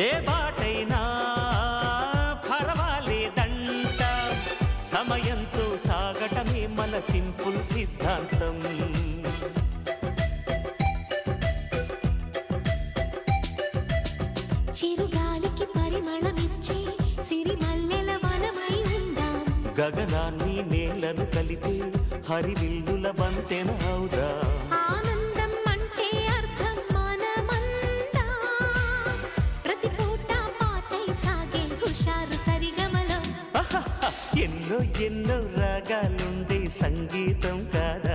ఏ బాటైనా పర్వాలేదంట, సమయంతో సాగటమే మన సింపుల్ సిద్ధాంతం. చిరుగాలికి పరిమళమిచ్చే సిరిమల్లెల వనమై ఉందాం, గగనాన్ని నేలను కలిపే హరివిల్లుల బంతెన అవుదాం. ఆనందం అంటే అర్థం మనమందా, ప్రతి పూట పాటై సాగే హుషారు సరిగమలో. ఎన్నో ఎన్నో రాగాలుండే సంగీతం కాదు